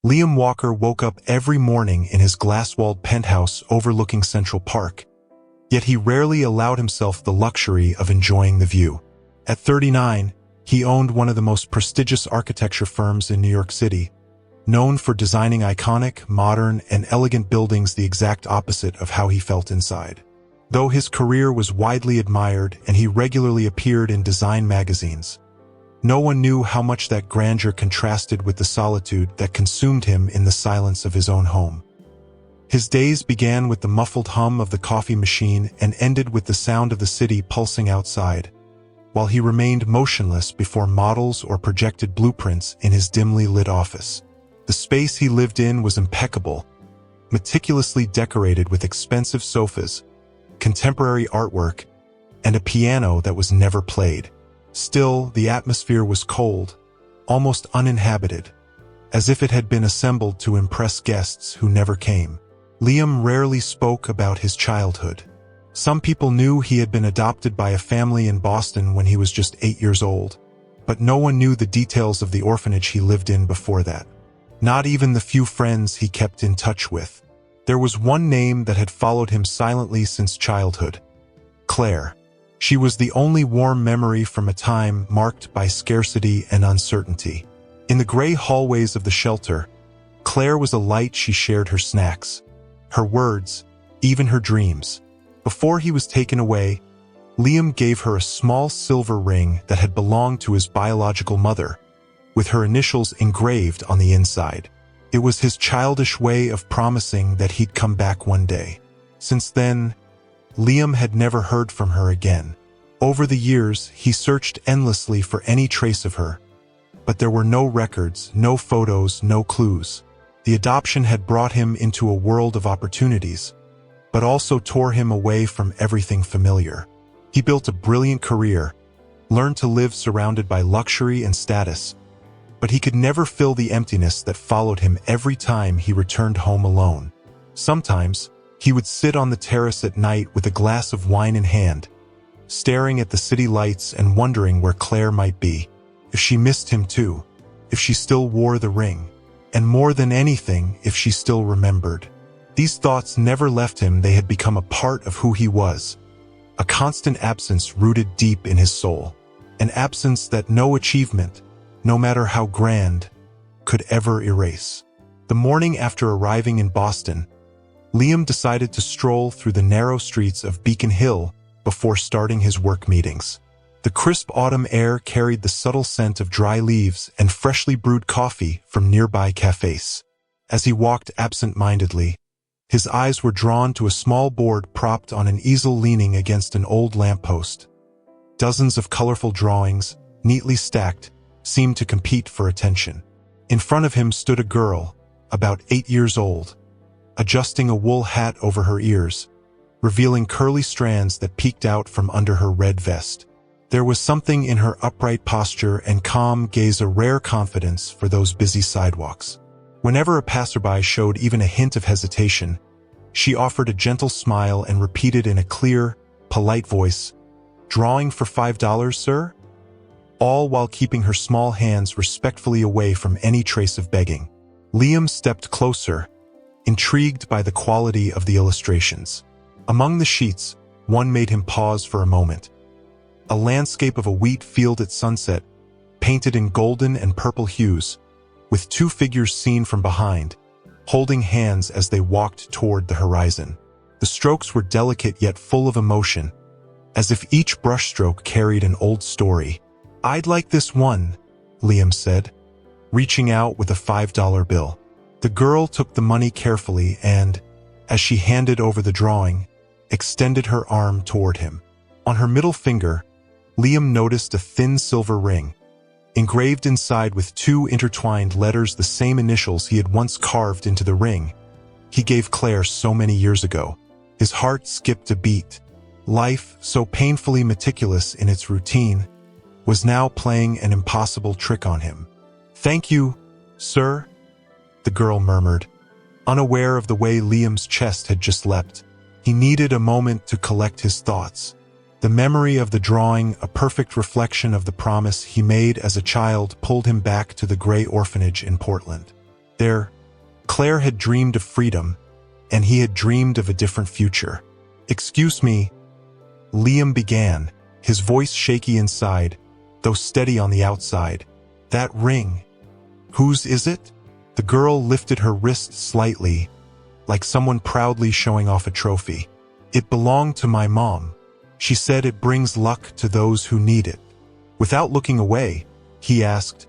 Liam Walker woke up every morning in his glass-walled penthouse overlooking Central Park, yet he rarely allowed himself the luxury of enjoying the view. At 39, he owned one of the most prestigious architecture firms in New York City, known for designing iconic, modern, and elegant buildings the exact opposite of how he felt inside. Though his career was widely admired and he regularly appeared in design magazines, no one knew how much that grandeur contrasted with the solitude that consumed him in the silence of his own home. His days began with the muffled hum of the coffee machine and ended with the sound of the city pulsing outside, while he remained motionless before models or projected blueprints in his dimly lit office. The space he lived in was impeccable, meticulously decorated with expensive sofas, contemporary artwork, and a piano that was never played. Still, the atmosphere was cold, almost uninhabited, as if it had been assembled to impress guests who never came. Liam rarely spoke about his childhood. Some people knew he had been adopted by a family in Boston when he was just 8 years old, but no one knew the details of the orphanage he lived in before that. Not even the few friends he kept in touch with. There was one name that had followed him silently since childhood: Claire. She was the only warm memory from a time marked by scarcity and uncertainty. In the gray hallways of the shelter, Claire was a light. She shared her snacks, her words, even her dreams. Before he was taken away, Liam gave her a small silver ring that had belonged to his biological mother, with her initials engraved on the inside. It was his childish way of promising that he'd come back one day. Since then, Liam had never heard from her again. Over the years, he searched endlessly for any trace of her, but there were no records, no photos, no clues. The adoption had brought him into a world of opportunities, but also tore him away from everything familiar. He built a brilliant career, learned to live surrounded by luxury and status, but he could never fill the emptiness that followed him every time he returned home alone. Sometimes, he would sit on the terrace at night with a glass of wine in hand, staring at the city lights and wondering where Claire might be, if she missed him too, if she still wore the ring, and more than anything, if she still remembered. These thoughts never left him. They had become a part of who he was, a constant absence rooted deep in his soul, an absence that no achievement, no matter how grand, could ever erase. The morning after arriving in Boston, Liam decided to stroll through the narrow streets of Beacon Hill before starting his work meetings. The crisp autumn air carried the subtle scent of dry leaves and freshly brewed coffee from nearby cafes. As he walked absent-mindedly, his eyes were drawn to a small board propped on an easel leaning against an old lamppost. Dozens of colorful drawings, neatly stacked, seemed to compete for attention. In front of him stood a girl, about 8 years old, adjusting a wool hat over her ears, revealing curly strands that peeked out from under her red vest. There was something in her upright posture and calm gaze, a rare confidence for those busy sidewalks. Whenever a passerby showed even a hint of hesitation, she offered a gentle smile and repeated in a clear, polite voice, "Drawing for $5, sir?" All while keeping her small hands respectfully away from any trace of begging. Liam stepped closer, intrigued by the quality of the illustrations. Among the sheets, one made him pause for a moment. A landscape of a wheat field at sunset, painted in golden and purple hues, with two figures seen from behind, holding hands as they walked toward the horizon. The strokes were delicate yet full of emotion, as if each brushstroke carried an old story. "I'd like this one," Liam said, reaching out with a $5 bill. The girl took the money carefully and, as she handed over the drawing, extended her arm toward him. On her middle finger, Liam noticed a thin silver ring, engraved inside with two intertwined letters, the same initials he had once carved into the ring he gave Claire so many years ago. His heart skipped a beat. Life, so painfully meticulous in its routine, was now playing an impossible trick on him. "Thank you, sir," the girl murmured, unaware of the way Liam's chest had just leapt. He needed a moment to collect his thoughts. The memory of the drawing, a perfect reflection of the promise he made as a child, pulled him back to the gray orphanage in Portland. There, Claire had dreamed of freedom, and he had dreamed of a different future. "Excuse me," Liam began, his voice shaky inside, though steady on the outside. "That ring, whose is it?" The girl lifted her wrist slightly, like someone proudly showing off a trophy. "It belonged to my mom. She said it brings luck to those who need it." Without looking away, he asked,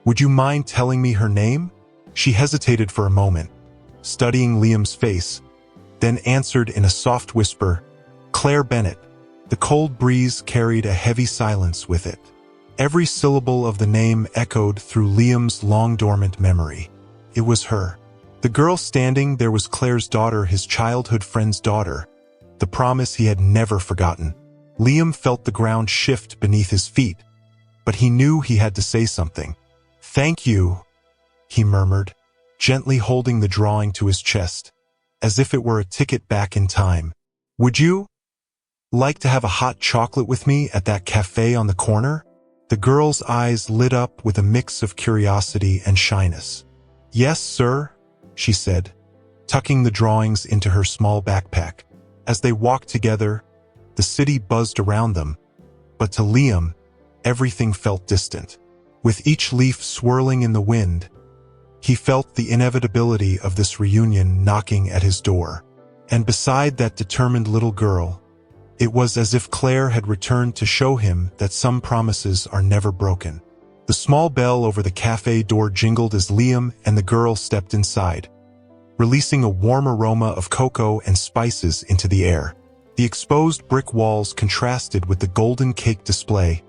"Would you mind telling me her name?" She hesitated for a moment, studying Liam's face, then answered in a soft whisper, "Claire Bennett." The cold breeze carried a heavy silence with it. Every syllable of the name echoed through Liam's long-dormant memory. It was her. The girl standing there was Claire's daughter, his childhood friend's daughter, the promise he had never forgotten. Liam felt the ground shift beneath his feet, but he knew he had to say something. "Thank you," he murmured, gently holding the drawing to his chest, as if it were a ticket back in time. "Would you like to have a hot chocolate with me at that cafe on the corner?" The girl's eyes lit up with a mix of curiosity and shyness. "Yes, sir," she said, tucking the drawings into her small backpack. As they walked together, the city buzzed around them, but to Liam, everything felt distant. With each leaf swirling in the wind, he felt the inevitability of this reunion knocking at his door. And beside that determined little girl, it was as if Claire had returned to show him that some promises are never broken. The small bell over the cafe door jingled as Liam and the girl stepped inside, releasing a warm aroma of cocoa and spices into the air. The exposed brick walls contrasted with the golden cake display,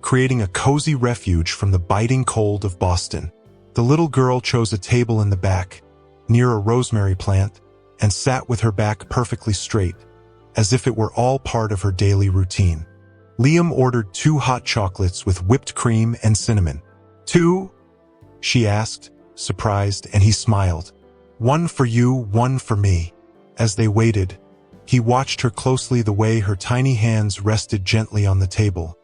creating a cozy refuge from the biting cold of Boston. The little girl chose a table in the back, near a rosemary plant, and sat with her back perfectly straight, as if it were all part of her daily routine. Liam ordered 2 hot chocolates with whipped cream and cinnamon. "2?" she asked, surprised, and he smiled. "One for you, one for me." As they waited, he watched her closely, the way her tiny hands rested gently on the table,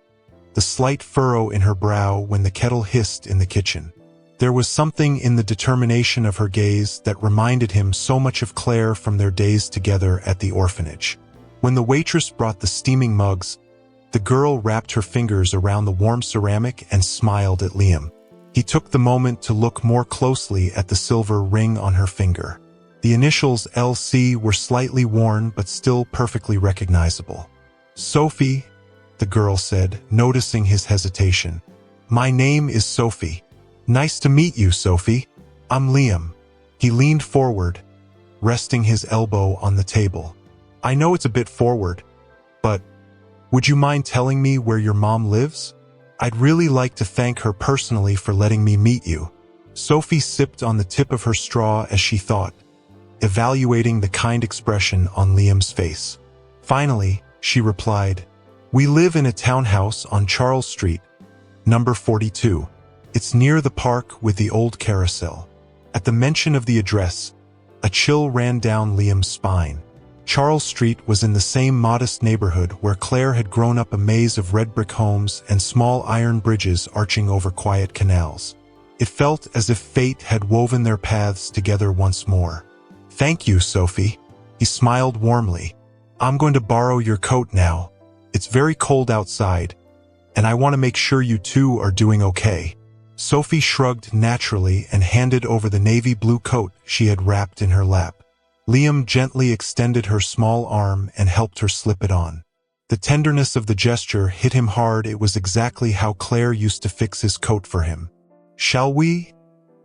the slight furrow in her brow when the kettle hissed in the kitchen. There was something in the determination of her gaze that reminded him so much of Claire from their days together at the orphanage. When the waitress brought the steaming mugs, the girl wrapped her fingers around the warm ceramic and smiled at Liam. He took the moment to look more closely at the silver ring on her finger. The initials LC were slightly worn but still perfectly recognizable. "Sophie," the girl said, noticing his hesitation. "My name is Sophie." "Nice to meet you, Sophie. I'm Liam." He leaned forward, resting his elbow on the table. "I know it's a bit forward, but would you mind telling me where your mom lives? I'd really like to thank her personally for letting me meet you." Sophie sipped on the tip of her straw as she thought, evaluating the kind expression on Liam's face. Finally, she replied, "We live in a townhouse on Charles Street, number 42. It's near the park with the old carousel." At the mention of the address, a chill ran down Liam's spine. Charles Street was in the same modest neighborhood where Claire had grown up, a maze of red brick homes and small iron bridges arching over quiet canals. It felt as if fate had woven their paths together once more. "Thank you, Sophie." He smiled warmly. "I'm going to borrow your coat now. It's very cold outside, and I want to make sure you two are doing okay." Sophie shrugged naturally and handed over the navy blue coat she had wrapped in her lap. Liam gently extended her small arm and helped her slip it on. The tenderness of the gesture hit him hard. It was exactly how Claire used to fix his coat for him. "Shall we?"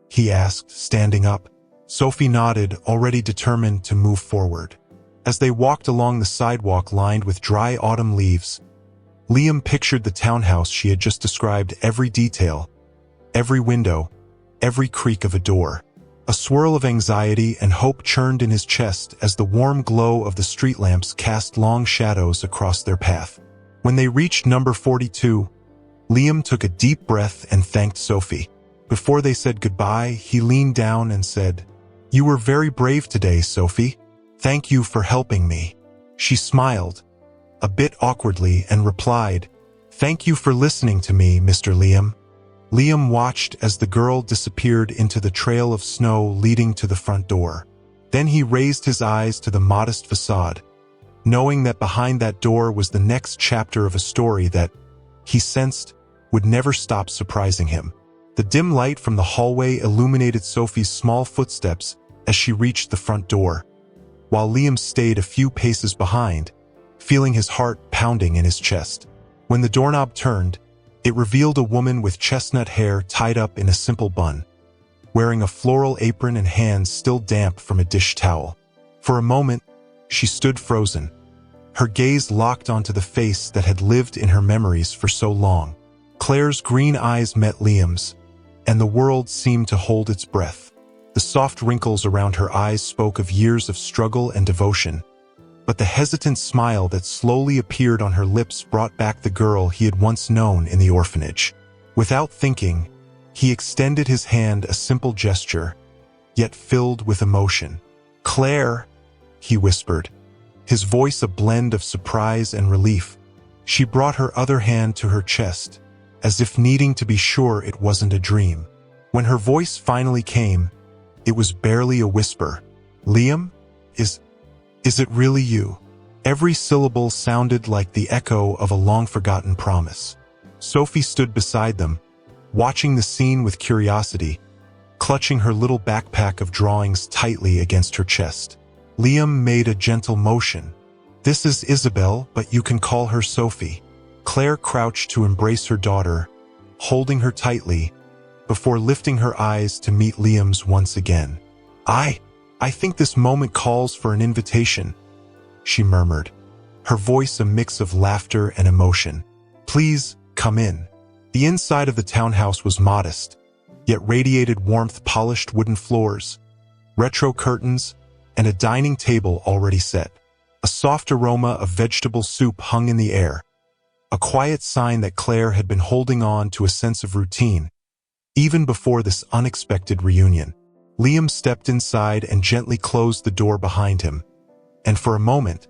he asked, standing up. Sophie nodded, already determined to move forward. As they walked along the sidewalk lined with dry autumn leaves, Liam pictured the townhouse she had just described, every detail, every window, every creak of a door. A swirl of anxiety and hope churned in his chest as the warm glow of the street lamps cast long shadows across their path. When they reached number 42, Liam took a deep breath and thanked Sophie. Before they said goodbye, he leaned down and said, "You were very brave today, Sophie. Thank you for helping me." She smiled, a bit awkwardly, and replied, "Thank you for listening to me, Mr. Liam." Liam watched as the girl disappeared into the trail of snow leading to the front door. Then he raised his eyes to the modest facade, knowing that behind that door was the next chapter of a story that, he sensed, would never stop surprising him. The dim light from the hallway illuminated Sophie's small footsteps as she reached the front door, while Liam stayed a few paces behind, feeling his heart pounding in his chest. When the doorknob turned, it revealed a woman with chestnut hair tied up in a simple bun, wearing a floral apron and hands still damp from a dish towel. For a moment, she stood frozen, her gaze locked onto the face that had lived in her memories for so long. Claire's green eyes met Liam's, and the world seemed to hold its breath. The soft wrinkles around her eyes spoke of years of struggle and devotion, but the hesitant smile that slowly appeared on her lips brought back the girl he had once known in the orphanage. Without thinking, he extended his hand, a simple gesture, yet filled with emotion. "Claire," he whispered, his voice a blend of surprise and relief. She brought her other hand to her chest, as if needing to be sure it wasn't a dream. When her voice finally came, it was barely a whisper. "Liam, is it really you?" Every syllable sounded like the echo of a long-forgotten promise. Sophie stood beside them, watching the scene with curiosity, clutching her little backpack of drawings tightly against her chest. Liam made a gentle motion. "This is Isabel, but you can call her Sophie." Claire crouched to embrace her daughter, holding her tightly, before lifting her eyes to meet Liam's once again. I think this moment calls for an invitation," she murmured, her voice a mix of laughter and emotion. "Please, come in." The inside of the townhouse was modest, yet radiated warmth: polished wooden floors, retro curtains, and a dining table already set. A soft aroma of vegetable soup hung in the air, a quiet sign that Claire had been holding on to a sense of routine, even before this unexpected reunion. Liam stepped inside and gently closed the door behind him, and for a moment,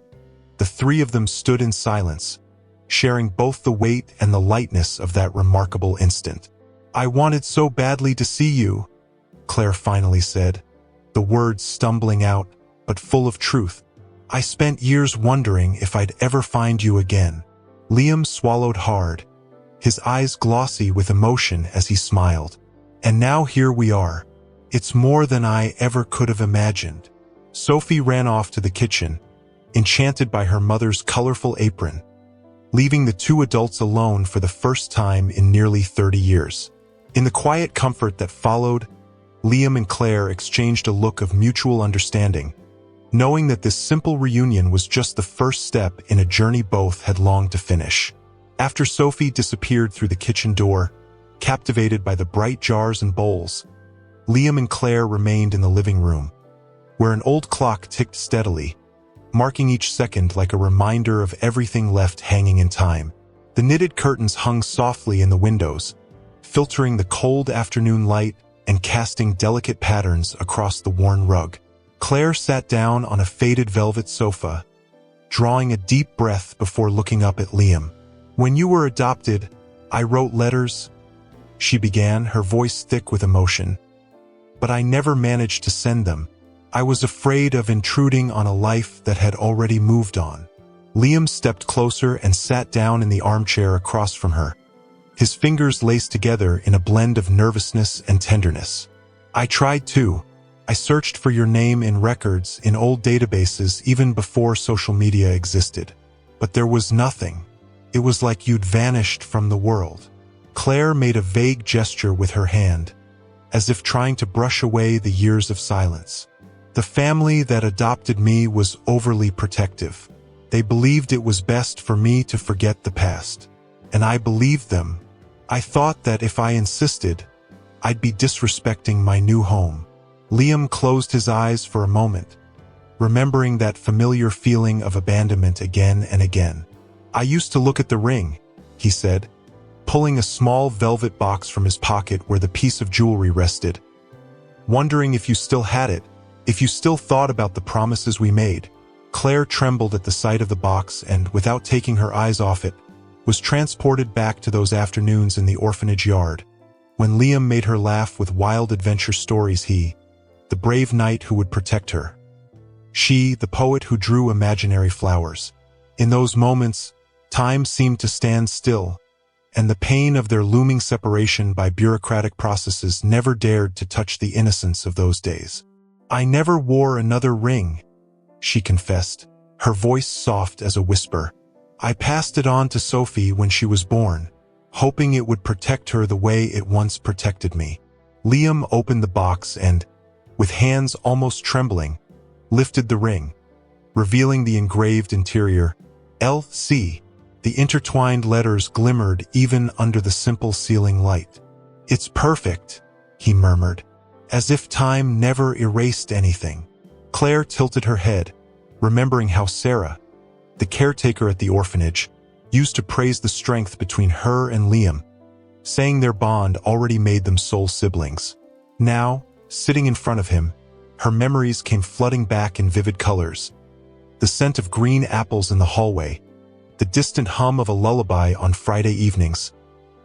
the three of them stood in silence, sharing both the weight and the lightness of that remarkable instant. "I wanted so badly to see you," Claire finally said, the words stumbling out, but full of truth. "I spent years wondering if I'd ever find you again." Liam swallowed hard, his eyes glossy with emotion as he smiled. "And now here we are. It's more than I ever could have imagined." Sophie ran off to the kitchen, enchanted by her mother's colorful apron, leaving the two adults alone for the first time in nearly 30 years. In the quiet comfort that followed, Liam and Claire exchanged a look of mutual understanding, knowing that this simple reunion was just the first step in a journey both had longed to finish. After Sophie disappeared through the kitchen door, captivated by the bright jars and bowls, Liam and Claire remained in the living room, where an old clock ticked steadily, marking each second like a reminder of everything left hanging in time. The knitted curtains hung softly in the windows, filtering the cold afternoon light and casting delicate patterns across the worn rug. Claire sat down on a faded velvet sofa, drawing a deep breath before looking up at Liam. "When you were adopted, I wrote letters," she began, her voice thick with emotion. "But I never managed to send them. I was afraid of intruding on a life that had already moved on." Liam stepped closer and sat down in the armchair across from her, his fingers laced together in a blend of nervousness and tenderness. "I tried too. I searched for your name in records, in old databases, even before social media existed. But there was nothing. It was like you'd vanished from the world." Claire made a vague gesture with her hand, as if trying to brush away the years of silence. "The family that adopted me was overly protective. They believed it was best for me to forget the past. And I believed them. I thought that if I insisted, I'd be disrespecting my new home." Liam closed his eyes for a moment, remembering that familiar feeling of abandonment again and again. "I used to look at the ring," he said, pulling a small velvet box from his pocket where the piece of jewelry rested, "wondering if you still had it, if you still thought about the promises we made." Claire trembled at the sight of the box and, without taking her eyes off it, was transported back to those afternoons in the orphanage yard, When Liam made her laugh with wild adventure stories, he, the brave knight who would protect her. She, the poet who drew imaginary flowers. In those moments, time seemed to stand still, and the pain of their looming separation by bureaucratic processes never dared to touch the innocence of those days. "I never wore another ring," she confessed, her voice soft as a whisper. "I passed it on to Sophie when she was born, hoping it would protect her the way it once protected me." Liam opened the box and, with hands almost trembling, lifted the ring, revealing the engraved interior, L.C. The intertwined letters glimmered even under the simple ceiling light. "It's perfect," he murmured, as if time never erased anything. Claire tilted her head, remembering how Sarah, the caretaker at the orphanage, used to praise the strength between her and Liam, saying their bond already made them soul siblings. Now, sitting in front of him, her memories came flooding back in vivid colors. The scent of green apples in the hallway, the distant hum of a lullaby on Friday evenings,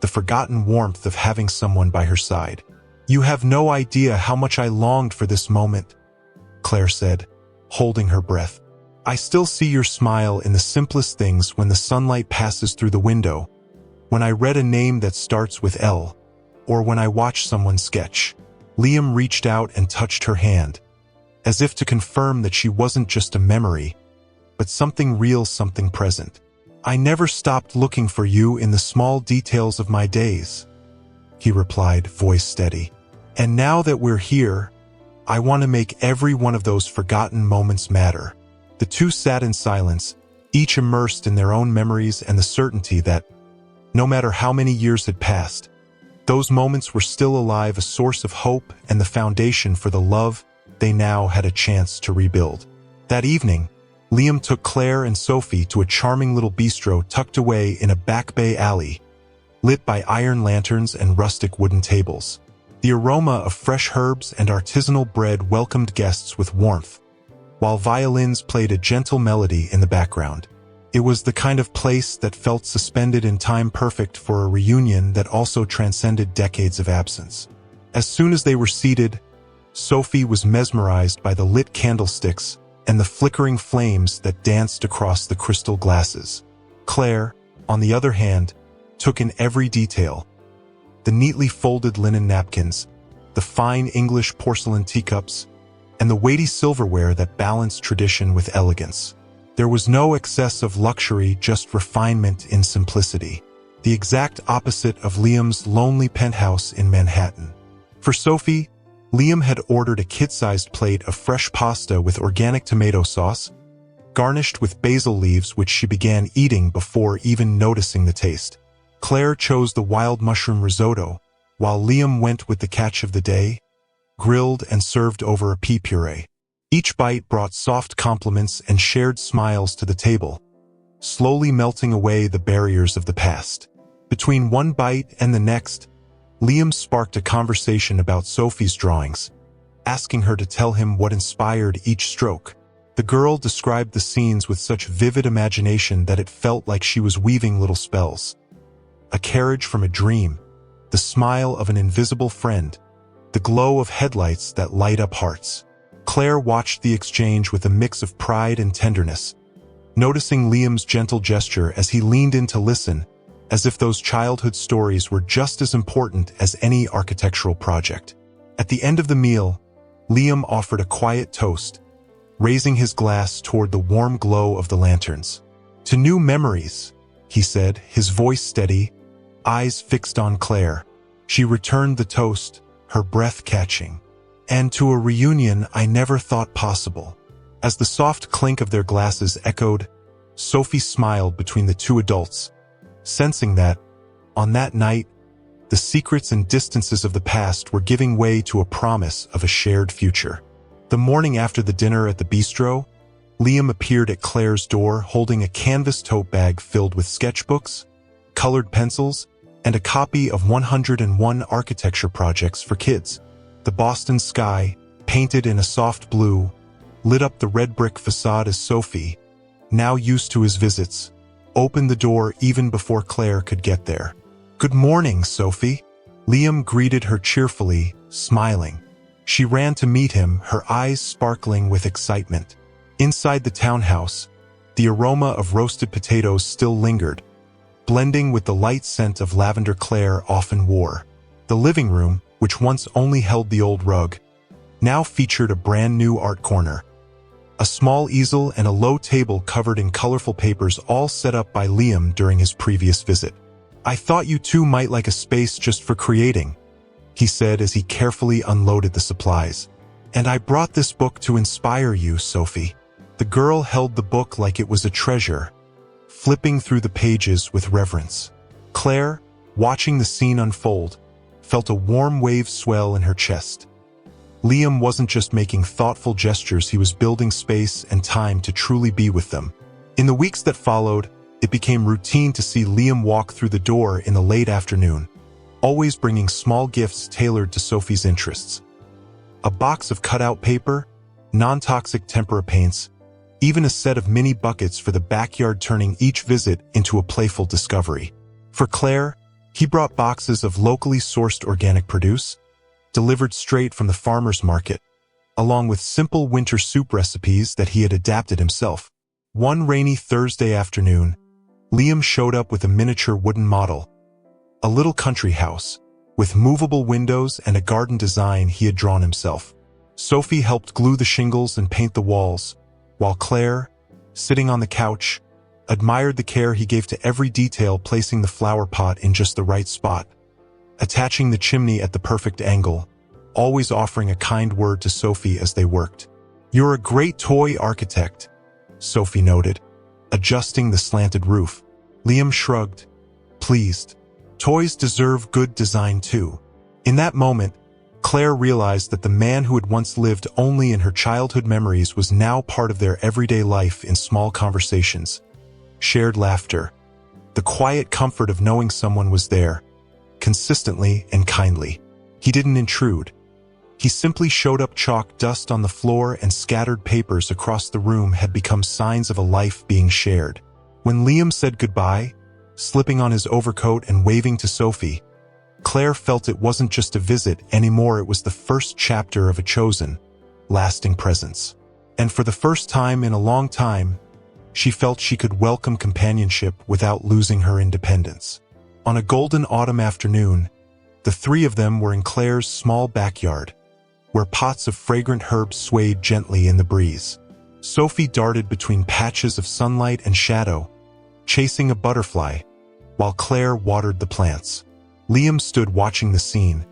the forgotten warmth of having someone by her side. "You have no idea how much I longed for this moment," Claire said, holding her breath. "I still see your smile in the simplest things, when the sunlight passes through the window, when I read a name that starts with L, or when I watch someone sketch." Liam reached out and touched her hand, as if to confirm that she wasn't just a memory, but something real, something present. "I never stopped looking for you in the small details of my days," he replied, voice steady. "And now that we're here, I want to make every one of those forgotten moments matter." The two sat in silence, each immersed in their own memories and the certainty that, no matter how many years had passed, those moments were still alive, a source of hope and the foundation for the love they now had a chance to rebuild. That evening, Liam took Claire and Sophie to a charming little bistro tucked away in a back bay alley, lit by iron lanterns and rustic wooden tables. The aroma of fresh herbs and artisanal bread welcomed guests with warmth, while violins played a gentle melody in the background. It was the kind of place that felt suspended in time, perfect for a reunion that also transcended decades of absence. As soon as they were seated, Sophie was mesmerized by the lit candlesticks and the flickering flames that danced across the crystal glasses. Claire, on the other hand, took in every detail: the neatly folded linen napkins, the fine English porcelain teacups, and the weighty silverware that balanced tradition with elegance. There was no excess of luxury, just refinement in simplicity, the exact opposite of Liam's lonely penthouse in Manhattan. For Sophie, Liam had ordered a kid-sized plate of fresh pasta with organic tomato sauce, garnished with basil leaves, which she began eating before even noticing the taste. Claire chose the wild mushroom risotto, while Liam went with the catch of the day, grilled and served over a pea puree. Each bite brought soft compliments and shared smiles to the table, slowly melting away the barriers of the past. Between one bite and the next, Liam sparked a conversation about Sophie's drawings, asking her to tell him what inspired each stroke. The girl described the scenes with such vivid imagination that it felt like she was weaving little spells. A carriage from a dream, the smile of an invisible friend, the glow of headlights that light up hearts. Claire watched the exchange with a mix of pride and tenderness, noticing Liam's gentle gesture as he leaned in to listen, as if those childhood stories were just as important as any architectural project. At the end of the meal, Liam offered a quiet toast, raising his glass toward the warm glow of the lanterns. "To new memories," he said, his voice steady, eyes fixed on Claire. She returned the toast, her breath catching. "And to a reunion I never thought possible." As the soft clink of their glasses echoed, Sophie smiled between the two adults, sensing that, on that night, the secrets and distances of the past were giving way to a promise of a shared future. The morning after the dinner at the bistro, Liam appeared at Claire's door holding a canvas tote bag filled with sketchbooks, colored pencils, and a copy of 101 architecture projects for kids. The Boston sky, painted in a soft blue, lit up the red brick facade as Sophie, now used to his visits, opened the door even before Claire could get there. "Good morning, Sophie," Liam greeted her cheerfully, smiling. She ran to meet him, her eyes sparkling with excitement. Inside the townhouse, the aroma of roasted potatoes still lingered, blending with the light scent of lavender Claire often wore. The living room, which once only held the old rug, now featured a brand new art corner. A small easel and a low table covered in colorful papers, all set up by Liam during his previous visit. "I thought you two might like a space just for creating," he said as he carefully unloaded the supplies. "And I brought this book to inspire you, Sophie." The girl held the book like it was a treasure, flipping through the pages with reverence. Claire, watching the scene unfold, felt a warm wave swell in her chest. Liam wasn't just making thoughtful gestures, he was building space and time to truly be with them. In the weeks that followed, it became routine to see Liam walk through the door in the late afternoon, always bringing small gifts tailored to Sophie's interests. A box of cutout paper, non-toxic tempera paints, even a set of mini buckets for the backyard, turning each visit into a playful discovery. For Claire, he brought boxes of locally sourced organic produce, delivered straight from the farmer's market, along with simple winter soup recipes that he had adapted himself. One rainy Thursday afternoon, Liam showed up with a miniature wooden model, a little country house, with movable windows and a garden design he had drawn himself. Sophie helped glue the shingles and paint the walls, while Claire, sitting on the couch, admired the care he gave to every detail, placing the flower pot in just the right spot, attaching the chimney at the perfect angle, always offering a kind word to Sophie as they worked. "You're a great toy architect," Sophie noted, adjusting the slanted roof. Liam shrugged, pleased. Toys deserve good design too. In that moment, Claire realized that the man who had once lived only in her childhood memories was now part of their everyday life, in small conversations, shared laughter, the quiet comfort of knowing someone was there, consistently and kindly. He didn't intrude. He simply showed up. Chalk dust on the floor and scattered papers across the room had become signs of a life being shared. When Liam said goodbye, slipping on his overcoat and waving to Sophie, Claire felt it wasn't just a visit anymore, it was the first chapter of a chosen, lasting presence. And for the first time in a long time, she felt she could welcome companionship without losing her independence. On a golden autumn afternoon, the three of them were in Claire's small backyard, where pots of fragrant herbs swayed gently in the breeze. Sophie darted between patches of sunlight and shadow, chasing a butterfly, while Claire watered the plants. Liam stood watching the scene,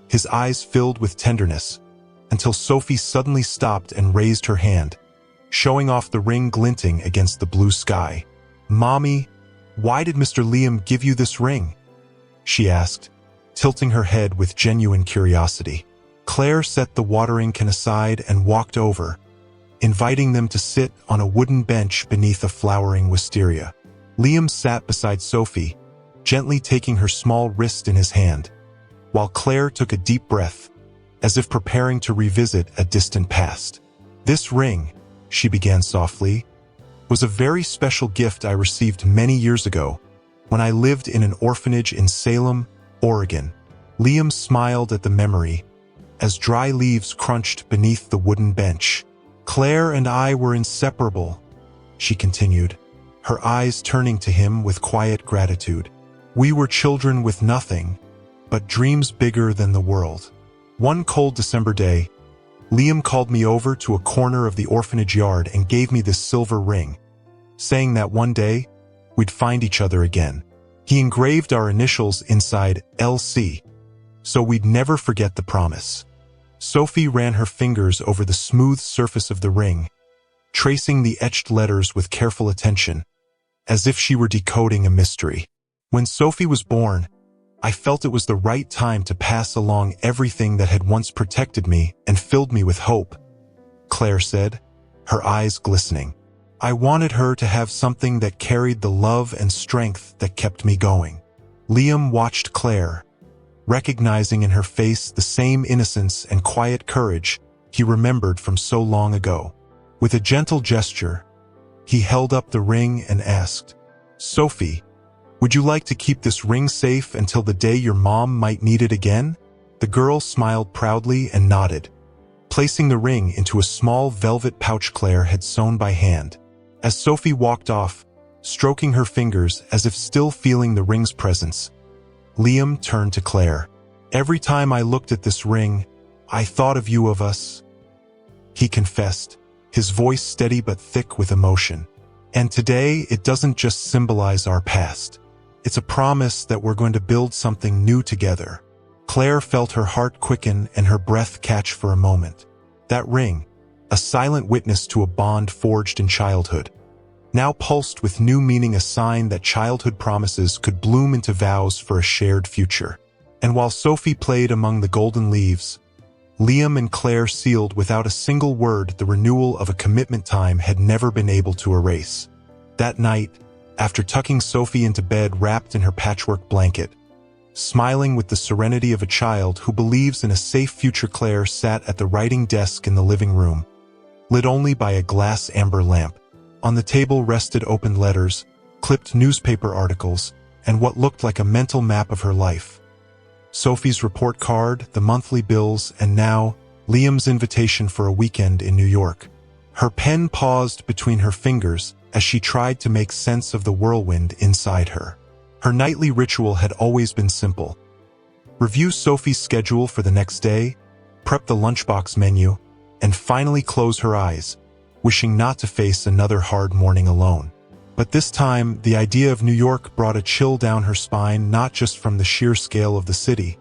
his eyes filled with tenderness, until Sophie suddenly stopped and raised her hand, showing off the ring glinting against the blue sky. "Mommy, why did Mr. Liam give you this ring?" she asked, tilting her head with genuine curiosity. Claire set the watering can aside and walked over, inviting them to sit on a wooden bench beneath a flowering wisteria. Liam sat beside Sophie, gently taking her small wrist in his hand, while Claire took a deep breath, as if preparing to revisit a distant past. "This ring," she began softly, "was a very special gift I received many years ago, when I lived in an orphanage in Salem, Oregon." Liam smiled at the memory, as dry leaves crunched beneath the wooden bench. "Claire and I were inseparable," she continued, her eyes turning to him with quiet gratitude. "We were children with nothing, but dreams bigger than the world." One cold December day, Liam called me over to a corner of the orphanage yard and gave me this silver ring, saying that one day, we'd find each other again. He engraved our initials inside LC, so we'd never forget the promise. Sophie ran her fingers over the smooth surface of the ring, tracing the etched letters with careful attention, as if she were decoding a mystery. "When Sophie was born, I felt it was the right time to pass along everything that had once protected me and filled me with hope," Claire said, her eyes glistening. "I wanted her to have something that carried the love and strength that kept me going." Liam watched Claire, recognizing in her face the same innocence and quiet courage he remembered from so long ago. With a gentle gesture, he held up the ring and asked, "Sophie, Would you like to keep this ring safe until the day your mom might need it again? The girl smiled proudly and nodded, placing the ring into a small velvet pouch Claire had sewn by hand. As Sophie walked off, stroking her fingers as if still feeling the ring's presence, Liam turned to Claire. Every time I looked at this ring, I thought of you, of us, he confessed, his voice steady but thick with emotion. And today, it doesn't just symbolize our past. It's a promise that we're going to build something new together. Claire felt her heart quicken and her breath catch for a moment. That ring, a silent witness to a bond forged in childhood, now pulsed with new meaning, a sign that childhood promises could bloom into vows for a shared future. And while Sophie played among the golden leaves, Liam and Claire sealed without a single word the renewal of a commitment time had never been able to erase. That night, after tucking Sophie into bed wrapped in her patchwork blanket, smiling with the serenity of a child who believes in a safe future, Claire sat at the writing desk in the living room, lit only by a glass amber lamp. On the table rested opened letters, clipped newspaper articles, and what looked like a mental map of her life. Sophie's report card, the monthly bills, and now Liam's invitation for a weekend in New York. Her pen paused between her fingers as she tried to make sense of the whirlwind inside her. Her nightly ritual had always been simple. Review Sophie's schedule for the next day, prep the lunchbox menu, and finally close her eyes, wishing not to face another hard morning alone. But this time, the idea of New York brought a chill down her spine, not just from the sheer scale of the city,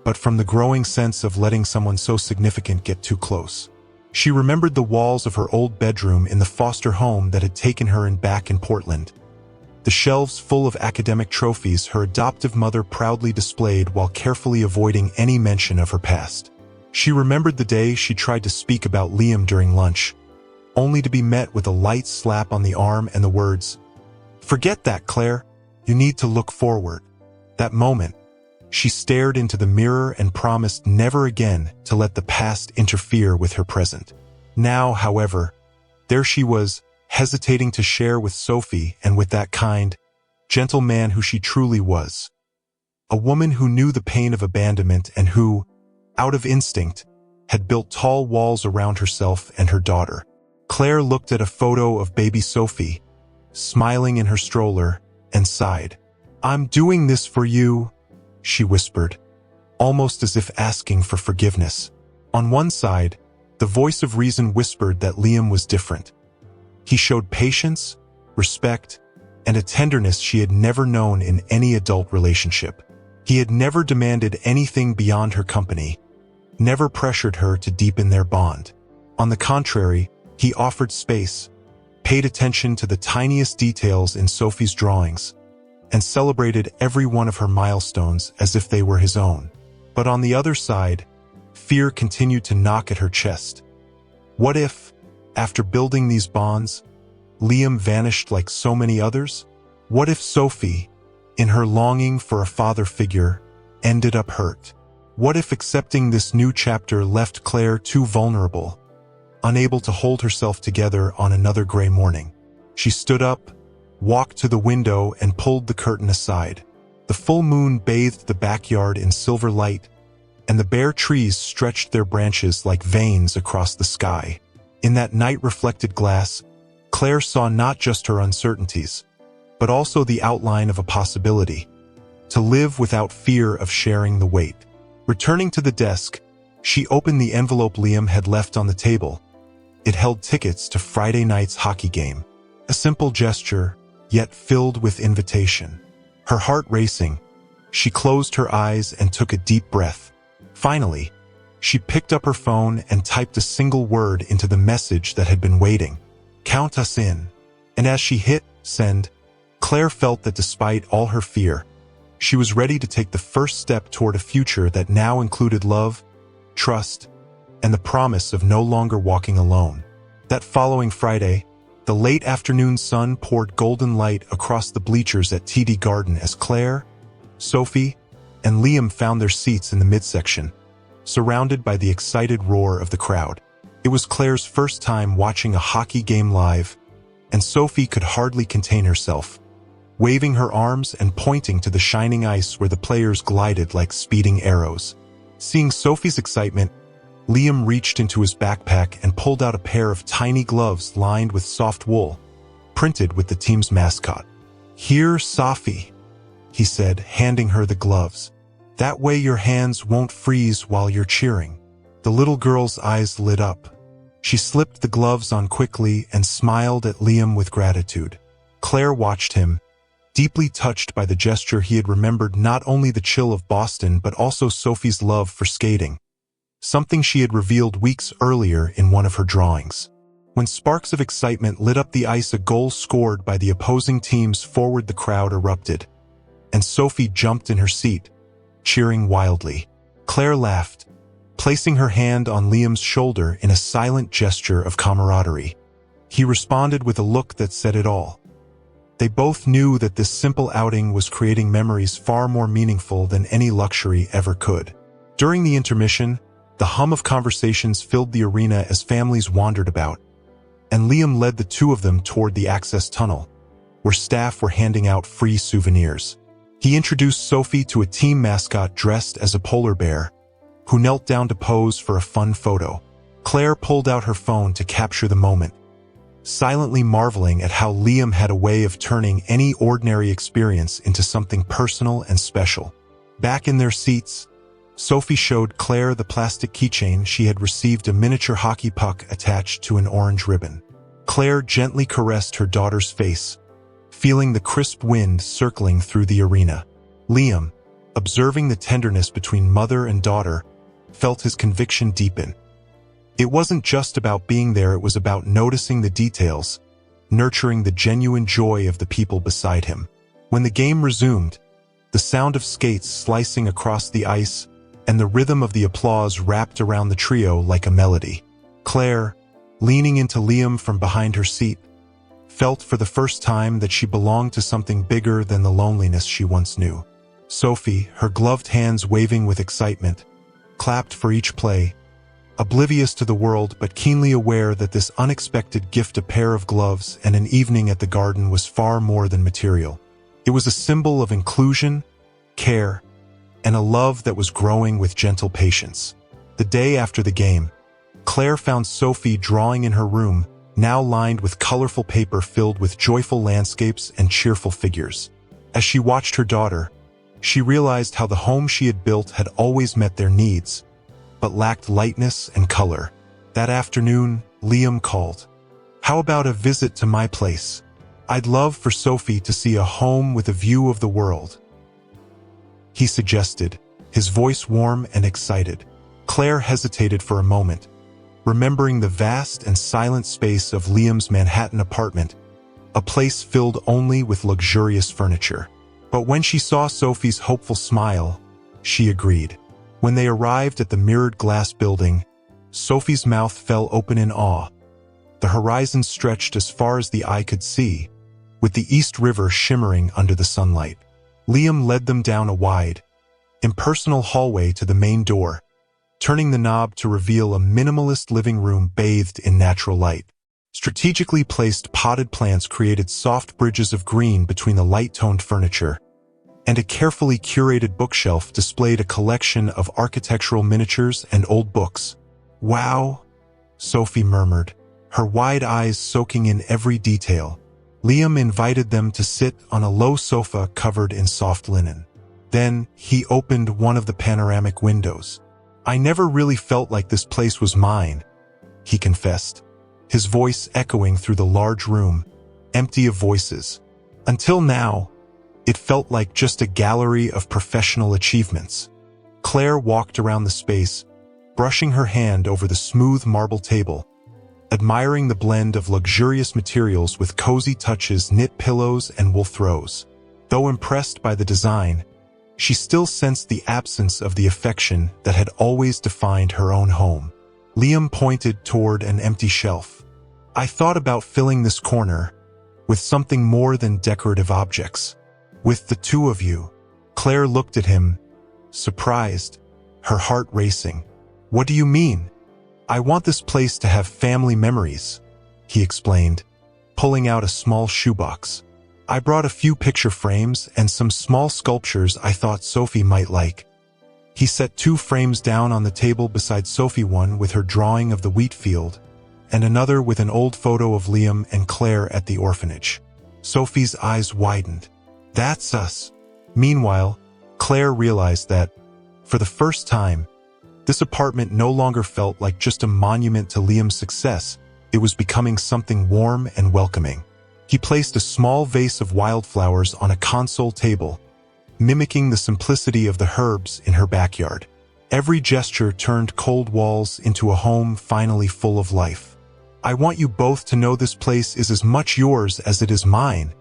but from the growing sense of letting someone so significant get too close. She remembered the walls of her old bedroom in the foster home that had taken her in back in Portland, the shelves full of academic trophies her adoptive mother proudly displayed while carefully avoiding any mention of her past. She remembered the day she tried to speak about Liam during lunch, only to be met with a light slap on the arm and the words, "Forget that, Claire. You need to look forward." That moment, she stared into the mirror and promised never again to let the past interfere with her present. Now, however, there she was, hesitating to share with Sophie and with that kind, gentle man who she truly was. A woman who knew the pain of abandonment and who, out of instinct, had built tall walls around herself and her daughter. Claire looked at a photo of baby Sophie, smiling in her stroller, and sighed. "I'm doing this for you," she whispered, almost as if asking for forgiveness. On one side, the voice of reason whispered that Liam was different. He showed patience, respect, and a tenderness she had never known in any adult relationship. He had never demanded anything beyond her company, never pressured her to deepen their bond. On the contrary, he offered space, paid attention to the tiniest details in Sophie's drawings, and celebrated every one of her milestones as if they were his own. But on the other side, fear continued to knock at her chest. What if, after building these bonds, Liam vanished like so many others? What if Sophie, in her longing for a father figure, ended up hurt? What if accepting this new chapter left Claire too vulnerable, unable to hold herself together on another gray morning? She stood up, walked to the window, and pulled the curtain aside. The full moon bathed the backyard in silver light, and the bare trees stretched their branches like veins across the sky. In that night-reflected glass, Claire saw not just her uncertainties, but also the outline of a possibility: to live without fear of sharing the weight. Returning to the desk, she opened the envelope Liam had left on the table. It held tickets to Friday night's hockey game. A simple gesture, yet filled with invitation. Her heart racing, she closed her eyes and took a deep breath. Finally, she picked up her phone and typed a single word into the message that had been waiting: "Count us in." And as she hit send, Claire felt that despite all her fear, she was ready to take the first step toward a future that now included love, trust, and the promise of no longer walking alone. That following Friday, the late afternoon sun poured golden light across the bleachers at TD Garden as Claire, Sophie, and Liam found their seats in the midsection, surrounded by the excited roar of the crowd. It was Claire's first time watching a hockey game live, and Sophie could hardly contain herself, waving her arms and pointing to the shining ice where the players glided like speeding arrows. Seeing Sophie's excitement, Liam reached into his backpack and pulled out a pair of tiny gloves lined with soft wool, printed with the team's mascot. "Here, Sophie," he said, handing her the gloves. "That way your hands won't freeze while you're cheering." The little girl's eyes lit up. She slipped the gloves on quickly and smiled at Liam with gratitude. Claire watched him, deeply touched by the gesture. He had remembered not only the chill of Boston but also Sophie's love for skating, something she had revealed weeks earlier in one of her drawings. When sparks of excitement lit up the ice, a goal scored by the opposing team's forward, the crowd erupted, and Sophie jumped in her seat, cheering wildly. Claire laughed, placing her hand on Liam's shoulder in a silent gesture of camaraderie. He responded with a look that said it all. They both knew that this simple outing was creating memories far more meaningful than any luxury ever could. During the intermission, the hum of conversations filled the arena as families wandered about, and Liam led the two of them toward the access tunnel, where staff were handing out free souvenirs. He introduced Sophie to a team mascot dressed as a polar bear, who knelt down to pose for a fun photo. Claire pulled out her phone to capture the moment, silently marveling at how Liam had a way of turning any ordinary experience into something personal and special. Back in their seats, Sophie showed Claire the plastic keychain. She had received a miniature hockey puck attached to an orange ribbon. Claire gently caressed her daughter's face, feeling the crisp wind circling through the arena. Liam, observing the tenderness between mother and daughter, felt his conviction deepen. It wasn't just about being there, it was about noticing the details, nurturing the genuine joy of the people beside him. When the game resumed, the sound of skates slicing across the ice and the rhythm of the applause wrapped around the trio like a melody. Claire, leaning into Liam from behind her seat, felt for the first time that she belonged to something bigger than the loneliness she once knew. Sophie, her gloved hands waving with excitement, clapped for each play, oblivious to the world but keenly aware that this unexpected gift, a pair of gloves and an evening at the garden, was far more than material. It was a symbol of inclusion, care, and a love that was growing with gentle patience. The day after the game, Claire found Sophie drawing in her room, now lined with colorful paper filled with joyful landscapes and cheerful figures. As she watched her daughter, she realized how the home she had built had always met their needs, but lacked lightness and color. That afternoon, Liam called. "How about a visit to my place? I'd love for Sophie to see a home with a view of the world," he suggested, his voice warm and excited. Claire hesitated for a moment, remembering the vast and silent space of Liam's Manhattan apartment, a place filled only with luxurious furniture. But when she saw Sophie's hopeful smile, she agreed. When they arrived at the mirrored glass building, Sophie's mouth fell open in awe. The horizon stretched as far as the eye could see, with the East River shimmering under the sunlight. Liam led them down a wide, impersonal hallway to the main door, turning the knob to reveal a minimalist living room bathed in natural light. Strategically placed potted plants created soft bridges of green between the light-toned furniture, and a carefully curated bookshelf displayed a collection of architectural miniatures and old books. "Wow," Sophie murmured, her wide eyes soaking in every detail. Liam invited them to sit on a low sofa covered in soft linen. Then he opened one of the panoramic windows. "I never really felt like this place was mine," he confessed, his voice echoing through the large room, empty of voices. "Until now, it felt like just a gallery of professional achievements." Claire walked around the space, brushing her hand over the smooth marble table, admiring the blend of luxurious materials with cozy touches, knit pillows and wool throws. Though impressed by the design, she still sensed the absence of the affection that had always defined her own home. Liam pointed toward an empty shelf. "I thought about filling this corner with something more than decorative objects. With the two of you." Claire looked at him, surprised, her heart racing. "What do you mean?" "I want this place to have family memories," he explained, pulling out a small shoebox. I brought a few picture frames and some small sculptures I thought Sophie might like. He set 2 frames down on the table beside Sophie, one with her drawing of the wheat field, and another with an old photo of Liam and Claire at the orphanage. Sophie's eyes widened. That's us. Meanwhile, Claire realized that, for the first time, this apartment no longer felt like just a monument to Liam's success. It was becoming something warm and welcoming. He placed a small vase of wildflowers on a console table, mimicking the simplicity of the herbs in her backyard. Every gesture turned cold walls into a home finally full of life. I want you both to know this place is as much yours as it is mine,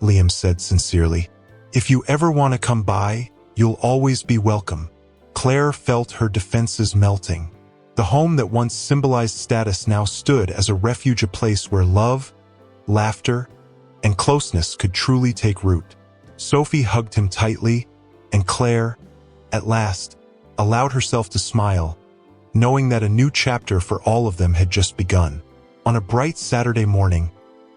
Liam said sincerely. If you ever want to come by, you'll always be welcome. Claire felt her defenses melting. The home that once symbolized status now stood as a refuge, a place where love, laughter, and closeness could truly take root. Sophie hugged him tightly, and Claire, at last, allowed herself to smile, knowing that a new chapter for all of them had just begun. On a bright Saturday morning,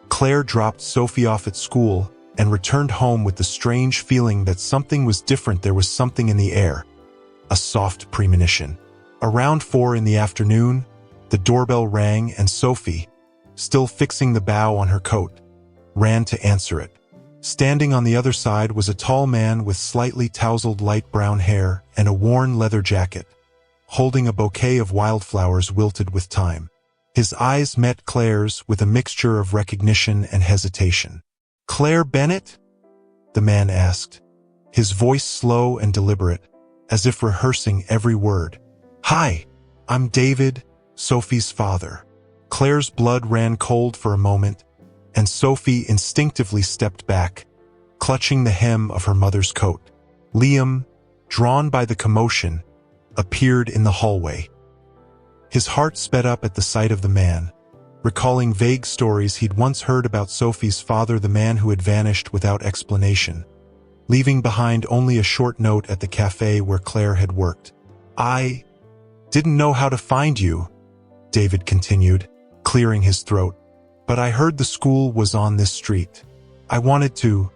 Claire dropped Sophie off at school and returned home with the strange feeling that something was different. There was something in the air, a soft premonition. Around 4 in the afternoon, the doorbell rang and Sophie, still fixing the bow on her coat, ran to answer it. Standing on the other side was a tall man with slightly tousled light brown hair and a worn leather jacket, holding a bouquet of wildflowers wilted with time. His eyes met Claire's with a mixture of recognition and hesitation. "Claire Bennett?" the man asked, his voice slow and deliberate, as if rehearsing every word. "Hi, I'm David, Sophie's father." Claire's blood ran cold for a moment, and Sophie instinctively stepped back, clutching the hem of her mother's coat. Liam, drawn by the commotion, appeared in the hallway. His heart sped up at the sight of the man, recalling vague stories he'd once heard about Sophie's father, the man who had vanished without explanation, leaving behind only a short note at the cafe where Claire had worked. "I didn't know how to find you," David continued, clearing his throat. "But I heard the school was on this street. I wanted to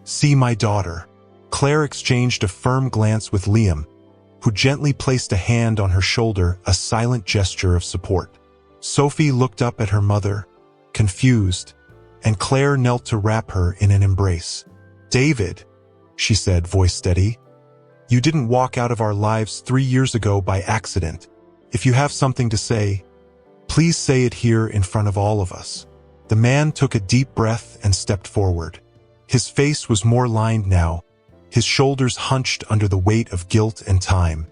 see my daughter." Claire exchanged a firm glance with Liam, who gently placed a hand on her shoulder, a silent gesture of support. Sophie looked up at her mother, confused, and Claire knelt to wrap her in an embrace. "David," she said, voice steady, "you didn't walk out of our lives 3 years ago by accident. If you have something to say, please say it here in front of all of us." The man took a deep breath and stepped forward. His face was more lined now, his shoulders hunched under the weight of guilt and time.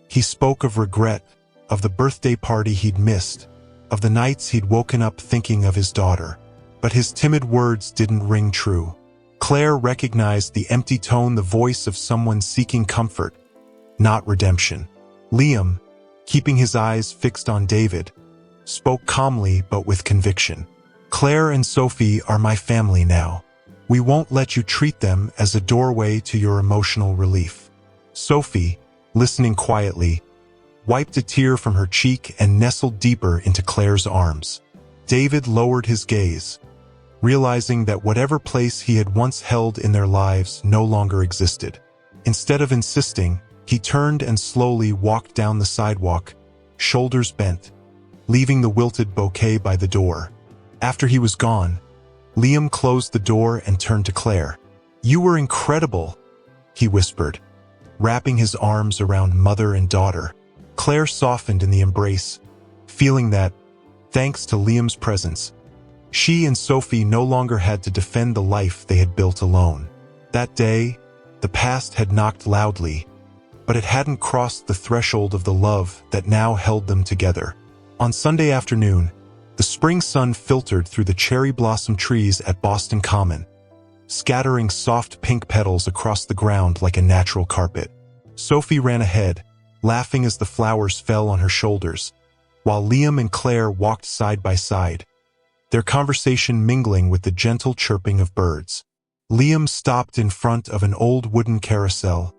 He spoke of regret, of the birthday party he'd missed, of the nights he'd woken up thinking of his daughter. But his timid words didn't ring true. Claire recognized the empty tone, the voice of someone seeking comfort, not redemption. Liam, keeping his eyes fixed on David, spoke calmly but with conviction. "Claire and Sophie are my family now. We won't let you treat them as a doorway to your emotional relief." Sophie, listening quietly, wiped a tear from her cheek and nestled deeper into Claire's arms. David lowered his gaze, realizing that whatever place he had once held in their lives no longer existed. Instead of insisting, he turned and slowly walked down the sidewalk, shoulders bent, leaving the wilted bouquet by the door. After he was gone, Liam closed the door and turned to Claire. "You were incredible," he whispered, wrapping his arms around mother and daughter. Claire softened in the embrace, feeling that, thanks to Liam's presence, she and Sophie no longer had to defend the life they had built alone. That day, the past had knocked loudly, but it hadn't crossed the threshold of the love that now held them together. On Sunday afternoon, the spring sun filtered through the cherry blossom trees at Boston Common, scattering soft pink petals across the ground like a natural carpet. Sophie ran ahead, laughing as the flowers fell on her shoulders, while Liam and Claire walked side by side, their conversation mingling with the gentle chirping of birds. Liam stopped in front of an old wooden carousel,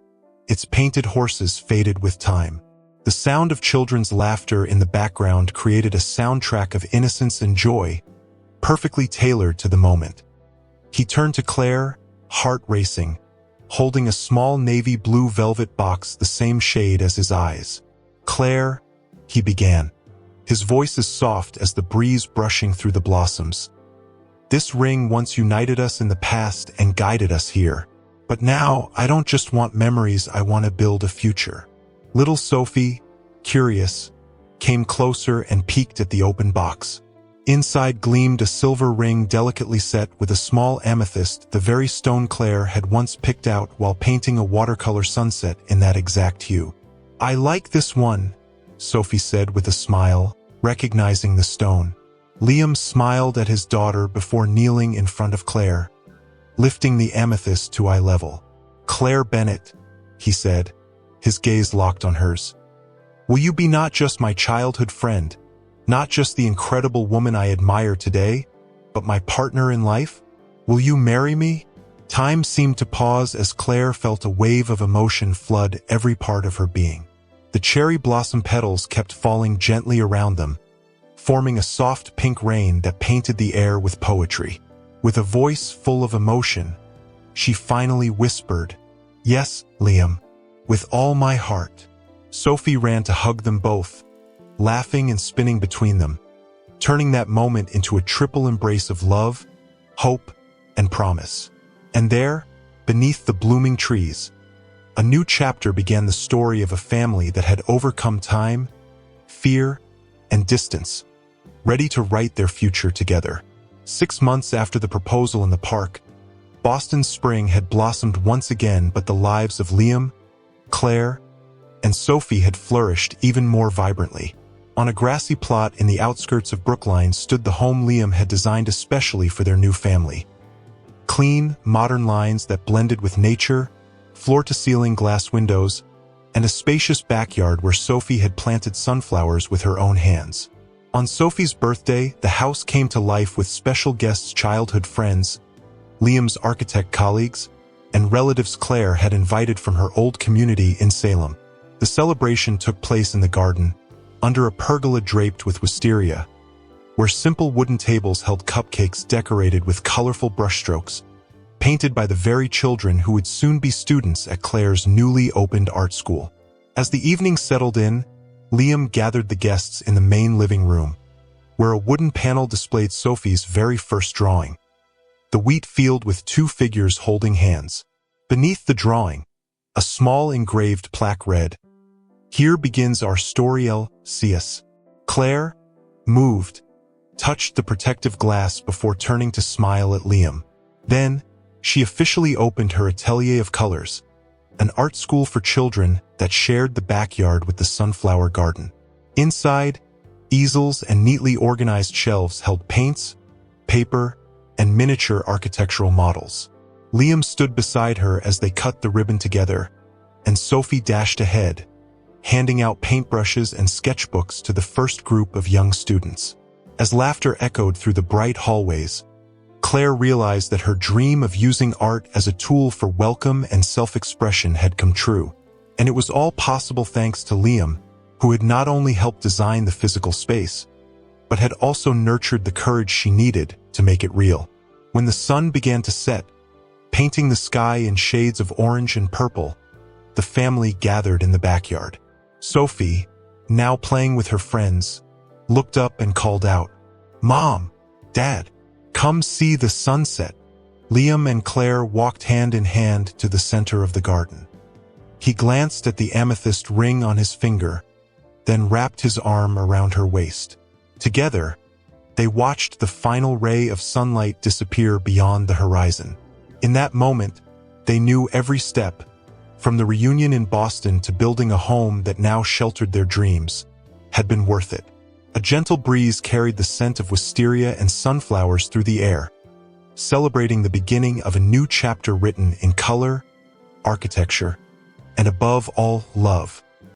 its painted horses faded with time. The sound of children's laughter in the background created a soundtrack of innocence and joy, perfectly tailored to the moment. He turned to Claire, heart racing, holding a small navy blue velvet box the same shade as his eyes. "Claire," he began, his voice as soft as the breeze brushing through the blossoms. "This ring once united us in the past and guided us here. But now, I don't just want memories, I want to build a future." Little Sophie, curious, came closer and peeked at the open box. Inside gleamed a silver ring delicately set with a small amethyst, the very stone Claire had once picked out while painting a watercolor sunset in that exact hue. "I like this one," Sophie said with a smile, recognizing the stone. Liam smiled at his daughter before kneeling in front of Claire, lifting the amethyst to eye level. "Claire Bennett," he said, his gaze locked on hers. "Will you be not just my childhood friend, not just the incredible woman I admire today, but my partner in life? Will you marry me?" Time seemed to pause as Claire felt a wave of emotion flood every part of her being. The cherry blossom petals kept falling gently around them, forming a soft pink rain that painted the air with poetry. With a voice full of emotion, she finally whispered, "Yes, Liam, with all my heart." Sophie ran to hug them both, laughing and spinning between them, turning that moment into a triple embrace of love, hope, and promise. And there, beneath the blooming trees, a new chapter began, the story of a family that had overcome time, fear, and distance, ready to write their future together. 6 months after the proposal in the park, Boston's spring had blossomed once again, but the lives of Liam, Claire, and Sophie had flourished even more vibrantly. On a grassy plot in the outskirts of Brookline stood the home Liam had designed especially for their new family. Clean, modern lines that blended with nature, floor-to-ceiling glass windows, and a spacious backyard where Sophie had planted sunflowers with her own hands. On Sophie's birthday, the house came to life with special guests, childhood friends, Liam's architect colleagues, and relatives Claire had invited from her old community in Salem. The celebration took place in the garden, under a pergola draped with wisteria, where simple wooden tables held cupcakes decorated with colorful brushstrokes, painted by the very children who would soon be students at Claire's newly opened art school. As the evening settled in, Liam gathered the guests in the main living room, where a wooden panel displayed Sophie's very first drawing, the wheat field with 2 figures holding hands. Beneath the drawing, a small engraved plaque read, "Here begins our story, L.C.S." Claire, moved, touched the protective glass before turning to smile at Liam. Then, she officially opened her Atelier of Colors, an art school for children that shared the backyard with the sunflower garden. Inside, easels and neatly organized shelves held paints, paper, and miniature architectural models. Liam stood beside her as they cut the ribbon together, and Sophie dashed ahead, handing out paintbrushes and sketchbooks to the first group of young students. As laughter echoed through the bright hallways, Claire realized that her dream of using art as a tool for welcome and self-expression had come true. And it was all possible thanks to Liam, who had not only helped design the physical space, but had also nurtured the courage she needed to make it real. When the sun began to set, painting the sky in shades of orange and purple, the family gathered in the backyard. Sophie, now playing with her friends, looked up and called out, "Mom, Dad, come see the sunset." Liam and Claire walked hand in hand to the center of the garden. He glanced at the amethyst ring on his finger, then wrapped his arm around her waist. Together, they watched the final ray of sunlight disappear beyond the horizon. In that moment, they knew every step, from the reunion in Boston to building a home that now sheltered their dreams, had been worth it. A gentle breeze carried the scent of wisteria and sunflowers through the air, celebrating the beginning of a new chapter written in color, architecture, and above all, love.